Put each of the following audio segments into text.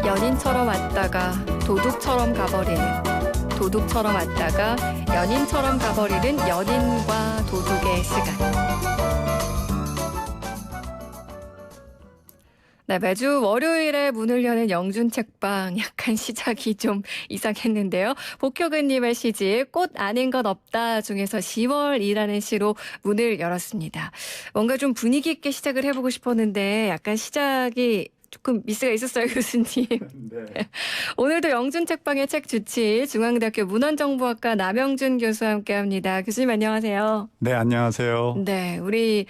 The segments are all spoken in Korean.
연인처럼 왔다가 도둑처럼 가버리는, 도둑처럼 왔다가 연인처럼 가버리는 연인과 도둑의 시간. 네, 매주 월요일에 문을 여는 영준 책방, 약간 시작이 좀 이상했는데요. 복효근님의 시집 꽃 아닌 것 없다 중에서 10월이라는 시로 문을 열었습니다. 뭔가 좀 분위기 있게 시작을 해보고 싶었는데 약간 시작이 조금 미스가 있었어요, 교수님. 네. 오늘도 영준 책방의 책 주치 중앙대학교 문헌정보학과 남영준 교수와 함께합니다. 교수님 안녕하세요. 네, 안녕하세요. 네, 우리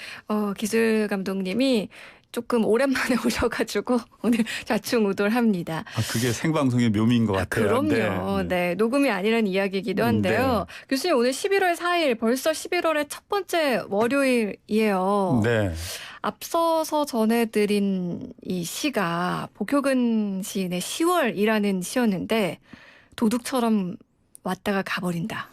기술 감독님이 조금 오랜만에 오셔가지고 오늘 좌충우돌합니다. 그게 생방송의 묘미인 것 같아요. 그럼요. 네, 녹음이 아니라는 이야기이기도 한데요. 교수님 오늘 11월 4일 벌써 11월의 첫 번째 월요일이에요. 네. 앞서서 전해드린 이 시가 복효근 시인의 10월이라는 시였는데 도둑처럼 왔다가 가버린다.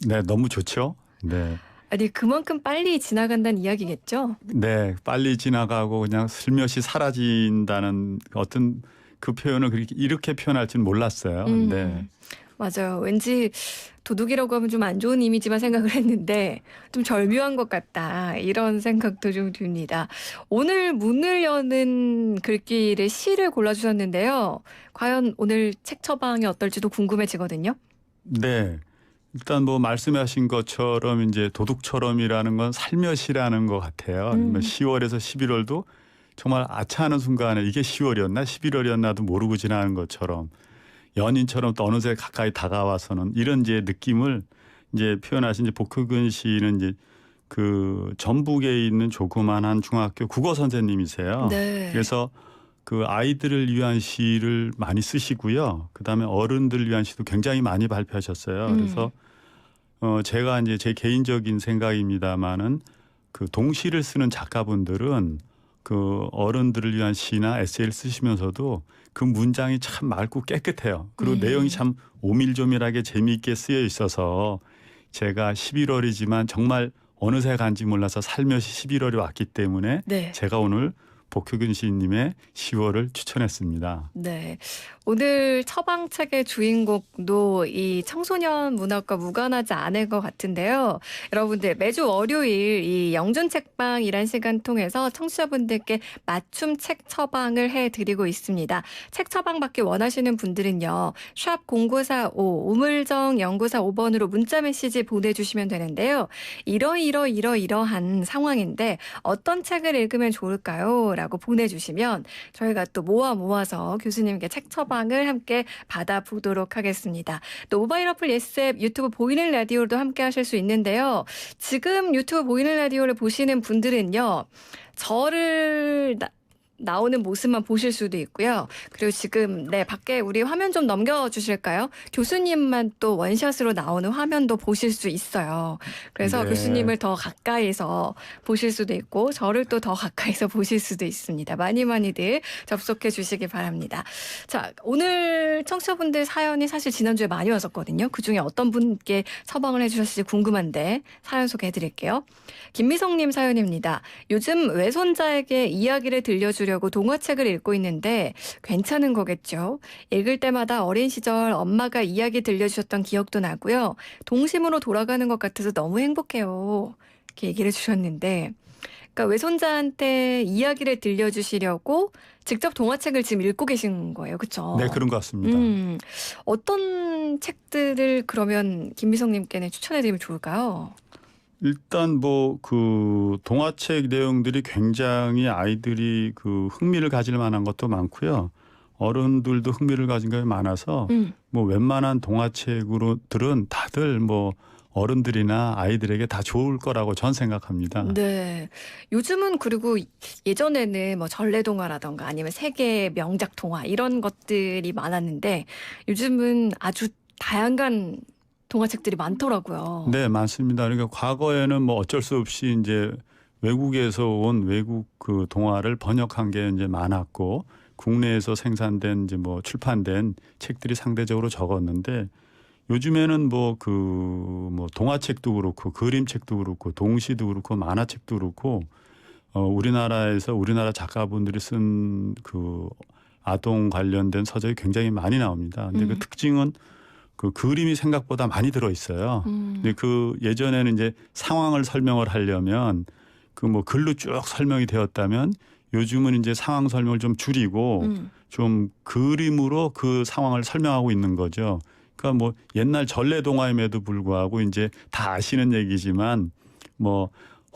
네, 너무 좋죠. 네. 아니 그만큼 빨리 지나간다는 이야기겠죠? 네, 빨리 지나가고 그냥 슬며시 사라진다는 어떤 그 표현을 이렇게 표현할 줄은 몰랐어요. 네. 맞아요. 왠지 도둑이라고 하면 좀 안 좋은 이미지만 생각을 했는데 좀 절묘한 것 같다. 이런 생각도 좀 듭니다. 오늘 문을 여는 글귀를 시를 골라주셨는데요. 과연 오늘 책 처방이 어떨지도 궁금해지거든요. 네. 일단 뭐 말씀하신 것처럼 이제 도둑처럼이라는 건 살며시라는 것 같아요. 10월에서 11월도 정말 아차하는 순간에 이게 10월이었나 11월이었나도 모르고 지나는 것처럼 연인처럼 또 어느새 가까이 다가와서는 이런 이제 느낌을 이제 표현하신 이제 복효근 시인은 이제 그 전북에 있는 조그만한 중학교 국어 선생님이세요. 네. 그래서 그 아이들을 위한 시를 많이 쓰시고요. 그다음에 어른들을 위한 시도 굉장히 많이 발표하셨어요. 그래서 제가 이제 제 개인적인 생각입니다마는 그 동시를 쓰는 작가분들은 그 어른들을 위한 시나 에세이를 쓰시면서도 그 문장이 참 맑고 깨끗해요. 그리고 내용이 참 오밀조밀하게 재미있게 쓰여 있어서 제가 11월이지만 정말 어느새 간지 몰라서 살며시 11월이 왔기 때문에 네. 제가 오늘 복효근 시인님의 10월을 추천했습니다. 네. 오늘 처방책의 주인공도 이 청소년 문학과 무관하지 않을 것 같은데요. 여러분들 매주 월요일 이 영준 책방이란 시간 통해서 청취자분들께 맞춤 책 처방을 해드리고 있습니다. 책 처방 받기 원하시는 분들은요. 샵 0945 우물정 0945번으로 문자 메시지 보내주시면 되는데요. 이러한 상황인데 어떤 책을 읽으면 좋을까요? 라고 보내주시면 저희가 또 모아서 교수님께 책 처방을 함께 받아보도록 하겠습니다. 또 모바일 어플 예스앱 유튜브 보이는 라디오도 함께 하실 수 있는데요. 지금 유튜브 보이는 라디오를 보시는 분들은요. 저를 나오는 모습만 보실 수도 있고요. 그리고 지금 밖에 우리 화면 좀 넘겨주실까요? 교수님만 또 원샷으로 나오는 화면도 보실 수 있어요. 그래서 네. 교수님을 더 가까이서 보실 수도 있고 저를 또 더 가까이서 보실 수도 있습니다. 많이들 접속해 주시기 바랍니다. 자, 오늘 청취자분들 사연이 사실 지난주에 많이 왔었거든요. 그중에 어떤 분께 처방을 해주셨을지 궁금한데 사연 소개해드릴게요. 김미성님 사연입니다. 요즘 외손자에게 이야기를 들려주려고 동화책을 읽고 있는데 괜찮은 거겠죠? 읽을 때마다 어린 시절 엄마가 이야기 들려주셨던 기억도 나고요. 동심으로 돌아가는 것 같아서 너무 행복해요. 이렇게 얘기를 해주셨는데 그러니까 외손자한테 이야기를 들려주시려고 직접 동화책을 지금 읽고 계신 거예요. 그렇죠? 네, 그런 것 같습니다. 어떤 책들을 그러면 김미성님께는 추천해드리면 좋을까요? 일단 뭐 그 동화책 내용들이 굉장히 아이들이 그 흥미를 가질 만한 것도 많고요. 어른들도 흥미를 가진 게 많아서 뭐 웬만한 동화책으로들은 다들 뭐 어른들이나 아이들에게 다 좋을 거라고 전 생각합니다. 네. 요즘은 그리고 예전에는 뭐 전래동화라던가 아니면 세계 명작 동화 이런 것들이 많았는데 요즘은 아주 다양한 동화책들이 많더라고요. 네, 많습니다. 그러니까 과거에는 뭐 어쩔 수 없이 이제 외국에서 온 외국 그 동화를 번역한 게 이제 많았고 국내에서 생산된 이제 뭐 출판된 책들이 상대적으로 적었는데 요즘에는 뭐 동화책도 그렇고 그림책도 그렇고 동시도 그렇고 만화책도 그렇고 우리나라에서 우리나라 작가분들이 쓴 그 아동 관련된 서적이 굉장히 많이 나옵니다. 근데 그 특징은 그 그림이 생각보다 많이 들어 있어요. 근데 그 예전에는 이제 상황을 설명을 하려면 그 뭐 글로 쭉 설명이 되었다면 요즘은 이제 상황 설명을 좀 줄이고 좀 그림으로 그 상황을 설명하고 있는 거죠. 그러니까 뭐 옛날 전래 동화임에도 불구하고 이제 다 아시는 얘기지만 뭐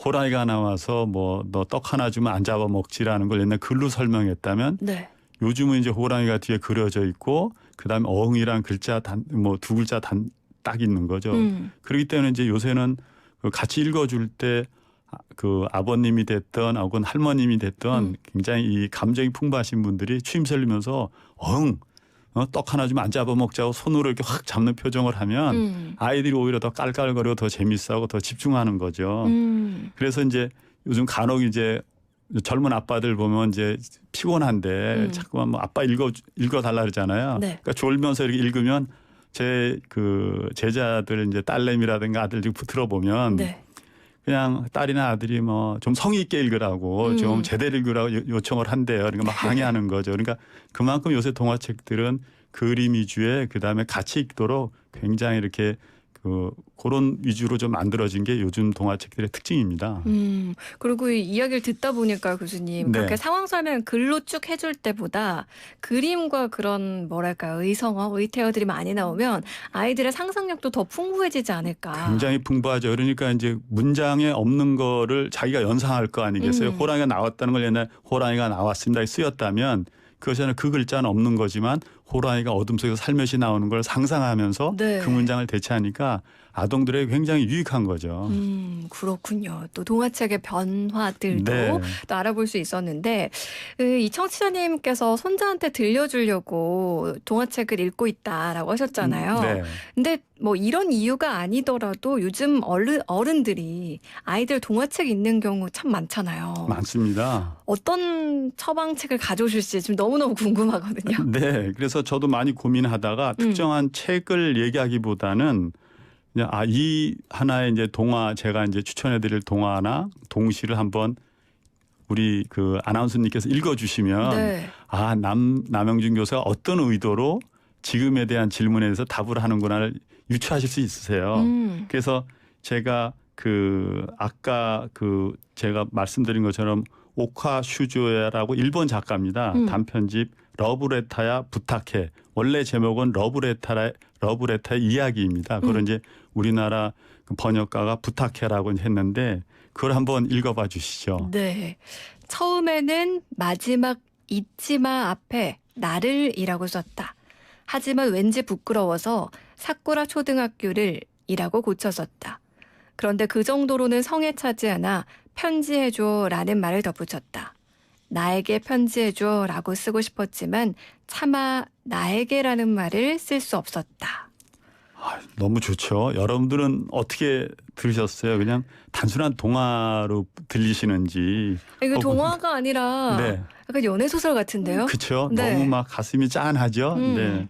호랑이가 나와서 뭐 너 떡 하나 주면 안 잡아 먹지라는 걸 옛날 글로 설명했다면 네. 요즘은 이제 호랑이가 뒤에 그려져 있고 그다음에 어흥이란 글자 두 글자 딱 있는 거죠. 그렇기 때문에 이제 요새는 그 같이 읽어줄 때 그 아버님이 됐던 혹은 할머님이 됐던 굉장히 이 감정이 풍부하신 분들이 추임새를 넣으면서 떡 하나 주면 안 잡아먹자고 손으로 이렇게 확 잡는 표정을 하면 아이들이 오히려 더 깔깔거리고 더 재밌어하고 더 집중하는 거죠. 그래서 이제 요즘 간혹 이제 젊은 아빠들 보면 이제 피곤한데 자꾸만 뭐 아빠 읽어달라 그러잖아요. 네. 그러니까 졸면서 이렇게 읽으면 제 그 제자들 이제 딸내미라든가 아들 들어보면 네. 그냥 딸이나 아들이 뭐 좀 성의 있게 읽으라고 좀 제대로 읽으라고 요청을 한대요. 그러니까 막 항의하는 거죠. 그러니까 그만큼 요새 동화책들은 그림 위주에 그다음에 같이 읽도록 굉장히 이렇게 그런 위주로 좀 만들어진 게 요즘 동화책들의 특징입니다. 그리고 이 이야기를 듣다 보니까 교수님 네. 그렇게 상황 설명 글로 쭉 해줄 때보다 그림과 그런 뭐랄까 의성어, 의태어들이 많이 나오면 아이들의 상상력도 더 풍부해지지 않을까. 굉장히 풍부하죠. 그러니까 이제 문장에 없는 거를 자기가 연상할 거 아니겠어요. 호랑이가 나왔다는 걸 옛날 호랑이가 나왔습니다 쓰였다면 그것에는 그 글자는 없는 거지만 호랑이가 어둠 속에서 살며시 나오는 걸 상상하면서 네. 그 문장을 대체하니까 아동들에게 굉장히 유익한 거죠. 그렇군요. 또 동화책의 변화들도 네. 또 알아볼 수 있었는데 이 청취자님께서 손자한테 들려주려고 동화책을 읽고 있다라고 하셨잖아요. 네. 근데 뭐 이런 이유가 아니더라도 요즘 어른들이 아이들 동화책 읽는 경우 참 많잖아요. 많습니다. 어떤 처방책을 가져오실지 지금 너무너무 궁금하거든요. 네. 그래서 저도 많이 고민하다가 특정한 책을 얘기하기보다는 그냥 이 하나의 이제 동화 제가 이제 추천해드릴 동화나 동시를 한번 우리 그 아나운서님께서 읽어주시면 네. 남영준 교수가 어떤 의도로 지금에 대한 질문에 대해서 답을 하는구나를 유추하실 수 있으세요. 그래서 제가 아까 제가 말씀드린 것처럼 오카 슈조야라고 일본 작가입니다. 단편집 러브레타야 부탁해. 원래 제목은 러브레타의 이야기입니다. 그걸 이제 우리나라 번역가가 부탁해라고 했는데 그걸 한번 읽어봐 주시죠. 네. 처음에는 마지막 잊지마 앞에 나를이라고 썼다. 하지만 왠지 부끄러워서 사쿠라 초등학교를 이라고 고쳐 썼다. 그런데 그 정도로는 성에 차지 않아 편지해줘라는 말을 덧붙였다. 나에게 편지해줘라고 쓰고 싶었지만 차마 나에게라는 말을 쓸 수 없었다. 너무 좋죠. 여러분들은 어떻게 들으셨어요? 그냥 단순한 동화로 들리시는지. 이거 동화가 아니라 네. 약간 연애소설 같은데요? 그렇죠. 네. 너무 막 가슴이 짠하죠. 네.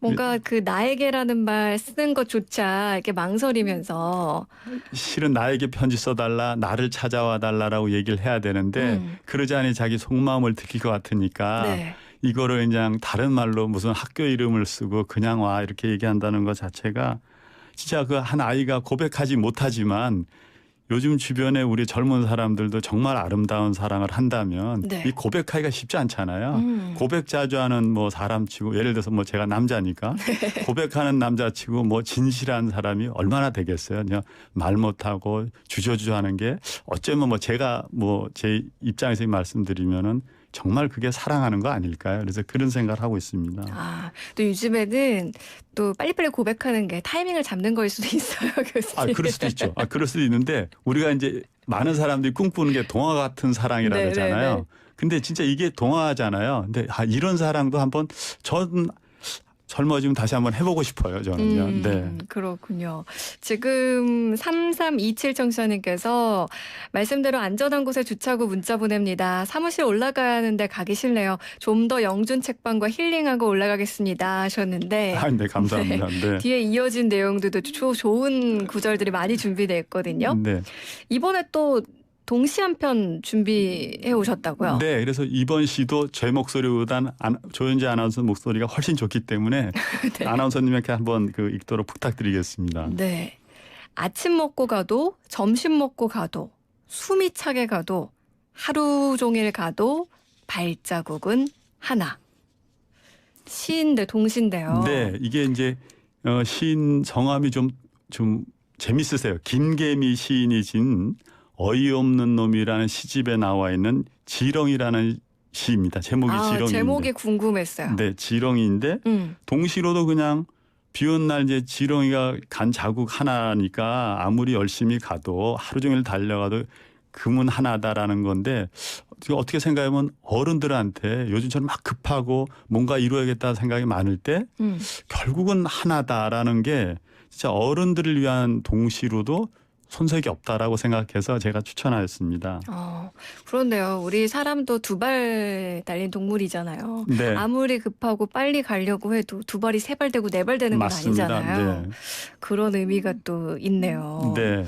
뭔가 나에게라는 말 쓰는 것조차 이렇게 망설이면서 실은 나에게 편지 써달라, 나를 찾아와 달라라고 얘기를 해야 되는데 그러지 않으니 자기 속마음을 들킬 것 같으니까 네. 이거를 그냥 다른 말로 무슨 학교 이름을 쓰고 그냥 와 이렇게 얘기한다는 것 자체가 진짜 그 한 아이가 고백하지 못하지만 요즘 주변에 우리 젊은 사람들도 정말 아름다운 사랑을 한다면 네. 이 고백하기가 쉽지 않잖아요. 고백 자주 하는 뭐 사람치고 예를 들어서 뭐 제가 남자니까 고백하는 남자치고 뭐 진실한 사람이 얼마나 되겠어요. 그냥 말 못하고 주저주저하는 게 어쩌면 뭐 제가 뭐 제 입장에서 말씀드리면은 정말 그게 사랑하는 거 아닐까요? 그래서 그런 생각을 하고 있습니다. 또 요즘에는 또 빨리빨리 고백하는 게 타이밍을 잡는 거일 수도 있어요, 교수님. 그럴 수도 있죠. 그럴 수도 있는데 우리가 이제 많은 사람들이 꿈꾸는 게 동화 같은 사랑이라 네, 그러잖아요. 네, 네. 근데 진짜 이게 동화잖아요. 근데 이런 사랑도 한번 젊어지면 다시 한번 해보고 싶어요. 저는요. 네. 그렇군요. 지금 3327 청취자님께서 말씀대로 안전한 곳에 주차하고 문자 보냅니다. 사무실 올라가야 하는데 가기 싫네요. 좀 더 영준 책방과 힐링하고 올라가겠습니다 하셨는데 아, 네, 감사합니다. 네. 뒤에 이어진 내용들도 좋은 구절들이 많이 준비되어 있거든요. 네. 이번에 또 동시 한 편 준비해 오셨다고요? 네, 그래서 이번 시도 제 목소리보다는 조현지 아나운서 목소리가 훨씬 좋기 때문에 네. 아나운서님에게 한번 읽도록 부탁드리겠습니다. 네. 아침 먹고 가도 점심 먹고 가도 숨이 차게 가도 하루 종일 가도 발자국은 하나. 시인데 동시인데요. 네, 이게 이제 시인 성함이 좀 재밌으세요. 김계미 시인이 진 어이없는 놈이라는 시집에 나와 있는 지렁이라는 시입니다. 제목이 지렁이인데. 제목이 궁금했어요. 네, 지렁이인데 동시로도 그냥 비온 날 이제 지렁이가 간 자국 하나니까 아무리 열심히 가도 하루 종일 달려가도 금은 하나다라는 건데 어떻게 생각하면 어른들한테 요즘처럼 막 급하고 뭔가 이루어야겠다 생각이 많을 때 결국은 하나다라는 게 진짜 어른들을 위한 동시로도 손색이 없다라고 생각해서 제가 추천하였습니다. 그런데요. 우리 사람도 두 발 달린 동물이잖아요. 네. 아무리 급하고 빨리 가려고 해도 두 발이 세 발 되고 네 발 되는 건 맞습니다. 아니잖아요. 네. 그런 의미가 또 있네요. 네.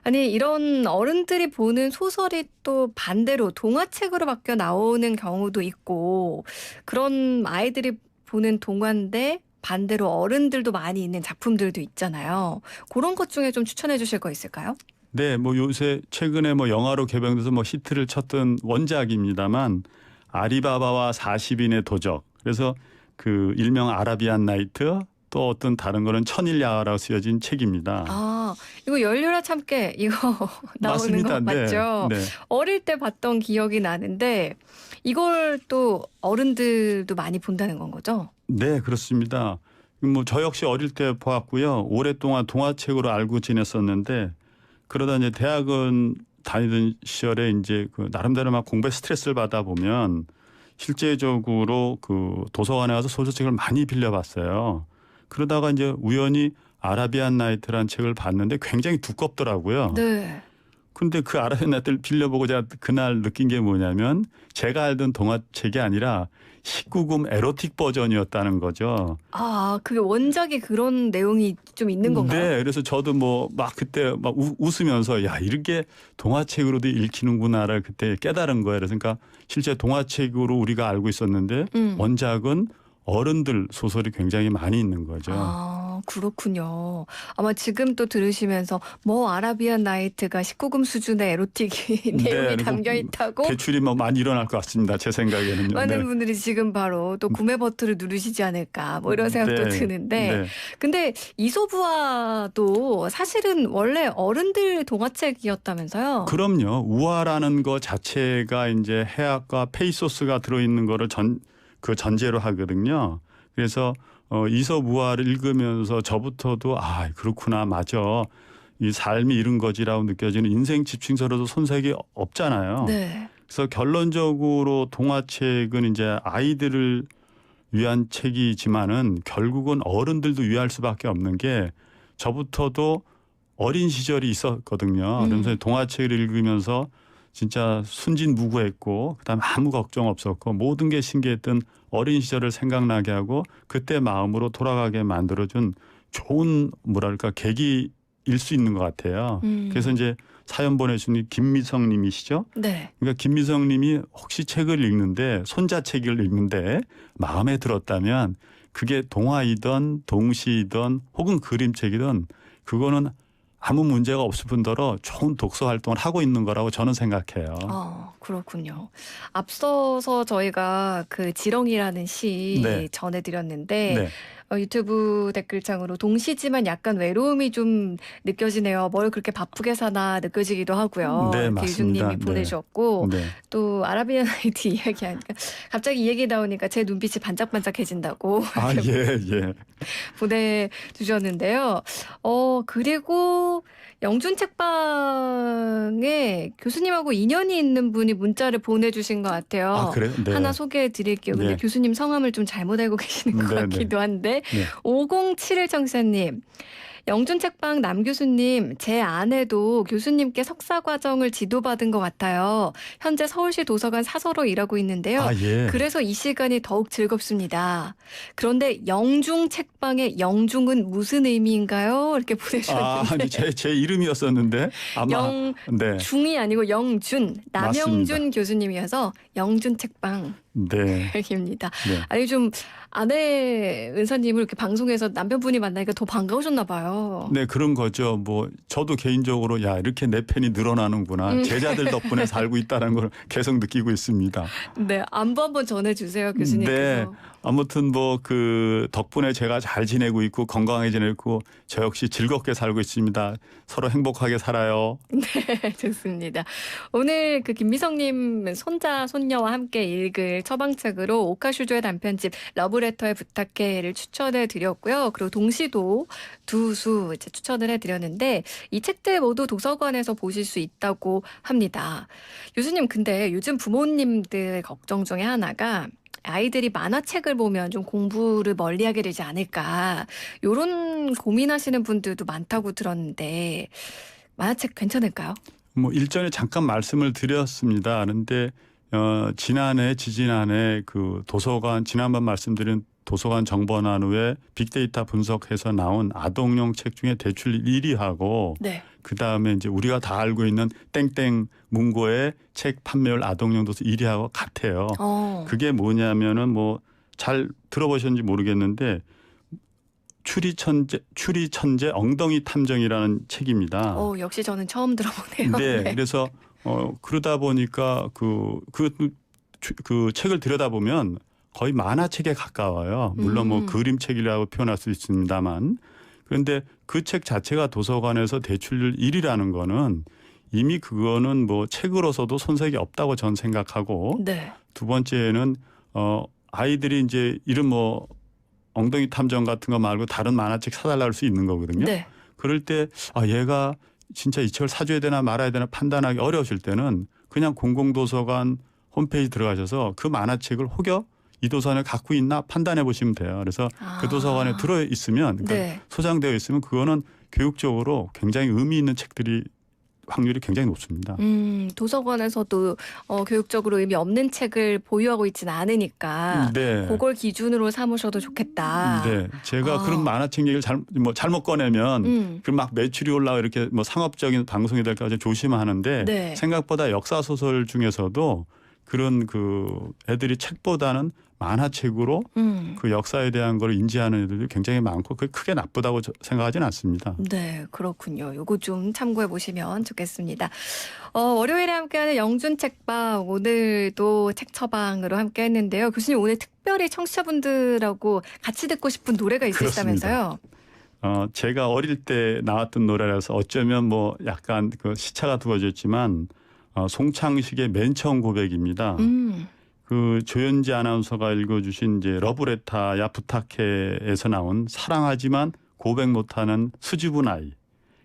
아니 이런 어른들이 보는 소설이 또 반대로 동화책으로 바뀌어 나오는 경우도 있고 그런 아이들이 보는 동화인데 반대로 어른들도 많이 있는 작품들도 있잖아요. 그런 것 중에 좀 추천해 주실 거 있을까요? 네, 요새 최근에 영화로 개봉돼서 히트를 쳤던 원작입니다만 아리바바와 40인의 도적. 그래서 그 일명 아라비안 나이트 또 어떤 다른 거는 천일야라고 쓰여진 책입니다. 이거 열려라 참깨 이거 나오는 맞습니다. 거 맞죠? 네. 어릴 때 봤던 기억이 나는데 이걸 또 어른들도 많이 본다는 건 거죠? 네, 그렇습니다. 저 역시 어릴 때 보았고요. 오랫동안 동화책으로 알고 지냈었는데 그러다 이제 대학은 다니던 시절에 이제 나름대로 막 공부에 스트레스를 받아 보면 실제적으로 그 도서관에 가서 소설책을 많이 빌려봤어요. 그러다가 이제 우연히 아라비안 나이트라는 책을 봤는데 굉장히 두껍더라고요. 네. 근데 그 아라비안 나이트를 빌려보고 제가 그날 느낀 게 뭐냐면 제가 알던 동화책이 아니라 19금 에로틱 버전이었다는 거죠. 그게 원작이 그런 내용이 좀 있는 건가요? 네, 그래서 저도 막 그때 막 웃으면서 야 이렇게 동화책으로도 읽히는구나를 그때 깨달은 거예요. 그러니까 실제 동화책으로 우리가 알고 있었는데 원작은 어른들 소설이 굉장히 많이 있는 거죠. 그렇군요. 아마 지금 또 들으시면서 아라비안 나이트가 19금 수준의 에로틱 내용이 담겨 있다고 대출이 많이 일어날 것 같습니다. 제 생각에는요. 많은 분들이 지금 바로 또 구매 버튼을 누르시지 않을까 이런 생각도 드는데 근데 이솝우화도 사실은 원래 어른들 동화책이었다면서요? 그럼요. 우화라는 거 자체가 이제 해악과 페이소스가 들어있는 거를 전제로 하거든요. 그래서 이솝우화를 읽으면서 저부터도 그렇구나 맞아. 이 삶이 이런 거지라고 느껴지는 인생 지침서로도 손색이 없잖아요. 네. 그래서 결론적으로 동화책은 이제 아이들을 위한 책이지만은 결국은 어른들도 위할 수밖에 없는 게 저부터도 어린 시절이 있었거든요. 그래서 동화책을 읽으면서 진짜 순진무구했고 그다음에 아무 걱정 없었고 모든 게 신기했던 어린 시절을 생각나게 하고 그때 마음으로 돌아가게 만들어준 좋은 계기일 수 있는 것 같아요. 그래서 이제 사연 보내주신 김미성 님이시죠? 네. 그러니까 김미성 님이 혹시 책을 읽는데 손자책을 읽는데 마음에 들었다면 그게 동화이든 동시이든 혹은 그림책이든 그거는 아무 문제가 없을 뿐더러 좋은 독서 활동을 하고 있는 거라고 저는 생각해요. 그렇군요. 앞서서 저희가 그 지렁이라는 시 전해드렸는데 유튜브 댓글창으로 동시지만 약간 외로움이 좀 느껴지네요. 뭘 그렇게 바쁘게 사나 느껴지기도 하고요. 네, 이렇게 맞습니다. 유중님이 보내주셨고 네. 또 아라비안 나이트 이야기하니까 갑자기 이 얘기 나오니까 제 눈빛이 반짝반짝해진다고 아, 예, 예. 보내주셨는데요. 그리고 영준 책방에 교수님하고 인연이 있는 분이 문자를 보내주신 것 같아요. 아, 그래요? 네. 하나 소개해 드릴게요. 근데 네. 교수님 성함을 좀 잘못 알고 계시는 것 네, 같기도 한데 네. 5071 청취자님. 영준 책방 남 교수님, 제 아내도 교수님께 석사 과정을 지도받은 것 같아요. 현재 서울시 도서관 사서로 일하고 있는데요. 아, 예. 그래서 이 시간이 더욱 즐겁습니다. 그런데 영중 책방의 영중은 무슨 의미인가요? 이렇게 보내주셨는데. 아니, 제 이름이었었는데 아마 네. 영중이 아니고 영준, 남영준 맞습니다. 교수님이어서 영준 책방. 네. 입니다. 네. 아니 좀 아내 은사님을 이렇게 방송에서 남편분이 만나니까 더 반가우셨나 봐요. 네, 그런 거죠. 뭐 저도 개인적으로 야, 이렇게 내 팬이 늘어나는구나. 제자들 덕분에 살고 있다는 걸 계속 느끼고 있습니다. 네, 안부 한번 전해주세요, 교수님께서. 네. 아무튼 뭐 그 덕분에 제가 잘 지내고 있고 건강하게 지내고 저 역시 즐겁게 살고 있습니다. 서로 행복하게 살아요. 네, 좋습니다. 오늘 그 김미성님 손자 손녀와 함께 읽을 처방책으로 오카슈조의 단편집 러브레터에 부탁해를 추천해 드렸고요. 그리고 동시도 두 수 이제 추천을 해 드렸는데 이 책들 모두 도서관에서 보실 수 있다고 합니다. 교수님, 근데 요즘 부모님들 걱정 중에 하나가 아이들이 만화책을 보면 좀 공부를 멀리하게 되지 않을까 이런 고민하시는 분들도 많다고 들었는데 만화책 괜찮을까요? 뭐 일전에 잠깐 말씀을 드렸습니다. 그런데 지지난해 그 도서관 지난번 말씀드린 도서관 정보나누에 빅데이터 분석해서 나온 아동용 책 중에 대출 1위하고 네. 그 다음에 이제 우리가 다 알고 있는 땡땡 문고의 책 판매율 아동용 도서 1위하고 같아요. 그게 뭐냐면은 뭐 잘 들어보셨는지 모르겠는데 추리천재 엉덩이 탐정이라는 책입니다. 역시 저는 처음 들어보네요. 네, 네. 그래서 그러다 보니까 그 책을 들여다보면 거의 만화책에 가까워요. 물론 뭐 그림책이라고 표현할 수 있습니다만. 그런데 그 책 자체가 도서관에서 대출률 1위라는 거는 이미 그거는 뭐 책으로서도 손색이 없다고 전 생각하고 네. 두 번째는 아이들이 이제 이런 뭐 엉덩이 탐정 같은 거 말고 다른 만화책 사달라 할 수 있는 거거든요. 네. 그럴 때 얘가 진짜 이 책을 사줘야 되나 말아야 되나 판단하기 어려우실 때는 그냥 공공도서관 홈페이지 들어가셔서 그 만화책을 혹여 이 도서관에 갖고 있나 판단해 보시면 돼요. 그래서 그 도서관에 들어 있으면 그러니까 네. 소장되어 있으면 그거는 교육적으로 굉장히 의미 있는 책들이 확률이 굉장히 높습니다. 도서관에서도 교육적으로 의미 없는 책을 보유하고 있지는 않으니까 네. 그걸 기준으로 삼으셔도 좋겠다. 네, 제가 그런 만화책 얘기를 잘못 꺼내면 그 막 매출이 올라가 이렇게 뭐 상업적인 방송이 될까 봐 조심하는데 네. 생각보다 역사 소설 중에서도 그런 그 애들이 책보다는 만화책으로 그 역사에 대한 걸 인지하는 애들이 굉장히 많고 그게 크게 나쁘다고 생각하지는 않습니다. 네, 그렇군요. 요거 좀 참고해 보시면 좋겠습니다. 월요일에 함께하는 영준 책방, 오늘도 책 처방으로 함께 했는데요. 교수님, 오늘 특별히 청취자분들하고 같이 듣고 싶은 노래가 있으시다면서요? 제가 어릴 때 나왔던 노래라서 어쩌면 뭐 약간 그 시차가 두어졌지만 송창식의 맨 처음 고백입니다. 그 조연지 아나운서가 읽어주신 이제 러브레타야 부탁해에서 나온 사랑하지만 고백 못하는 수줍은 아이.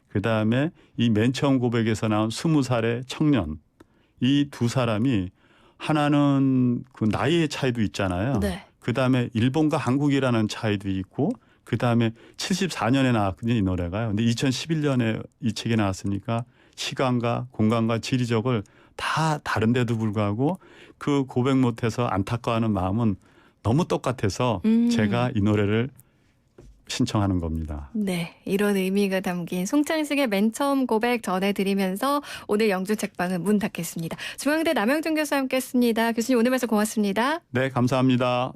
그 다음에 이 맨 처음 고백에서 나온 20살의 청년. 이 두 사람이 하나는 그 나이의 차이도 있잖아요. 네. 그 다음에 일본과 한국이라는 차이도 있고 그 다음에 74년에 나왔거든요, 이 노래가요. 근데 2011년에 이 책이 나왔으니까 시간과 공간과 지리적을 다 다른데도 불구하고 그 고백 못해서 안타까워하는 마음은 너무 똑같아서 제가 이 노래를 신청하는 겁니다. 네, 이런 의미가 담긴 송창식의 맨 처음 고백 전해드리면서 오늘 영준 책방은 문 닫겠습니다. 중앙대 남영준 교수와 함께했습니다. 교수님 오늘 말씀 고맙습니다. 네, 감사합니다.